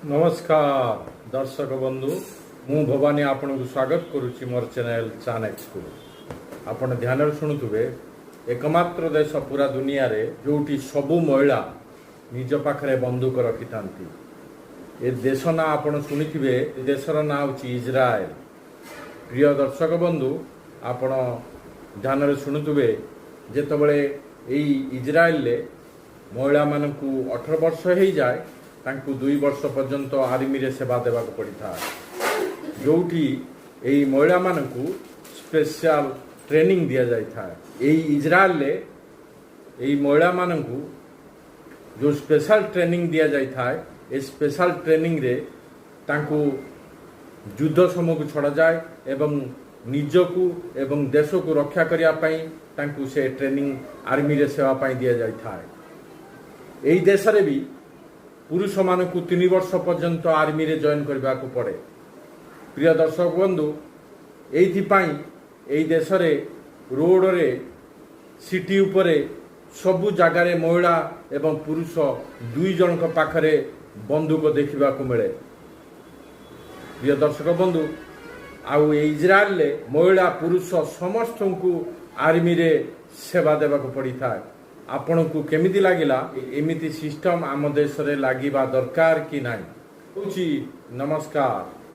नमस्कार दर्शक बंधु मु भवानी आपन को स्वागत करुच्ची मोर चैनल चानेक्स को आपण ध्यान शुणुवे एकमात्र देश पूरा दुनिया रे जोटी सबु महिला निज पाखरे बंदूक रखि थांती ए देश ना आपण शुणिथिबे देशर ना होची इजराइल। प्रिय दर्शक बंधु आपण ध्यान शुणुवे जेतबळे एई इजराइल ले महिला मानकू 18 वर्ष हो जाए तांकू 2 वर्ष पर्यंत आर्मी रे सेवा देवा पड़ी था जोटी एई महिला मानकू स्पेशल ट्रेनिंग दिया जाय था। एई इजराइल ले एई महिला मानकू जो स्पेशल ट्रेनिंग दिया जाय था ए स्पेशल ट्रेनिंग रे तांकू युद्ध समय को छड़ा जाए एवं निजकू एवं देश को रक्षा करिया पई तांकू से ट्रेनिंग आर्मी रे सेवा पई दिया जाय था। एई देश रे भी पुरुष मानक 3 वर्ष पर्यंत आर्मी रे जॉइन करबा को पड़े। प्रिय दर्शक बंधु एई देश रे रोड रे सिटी उपरे सबु जगार महिला एवं पुरुष 2 जन पाखरे बंदूक देखा मिले। प्रिय दर्शक बंधु आउ इजराइल ले महिला पुरुष समस्त को आर्मी रे सेवा देवा को पड़ी था। आपण को केमिति लागिला एमिति सिस्टम आम देश रे लागिबा दरकार कि नाही। नमस्कार।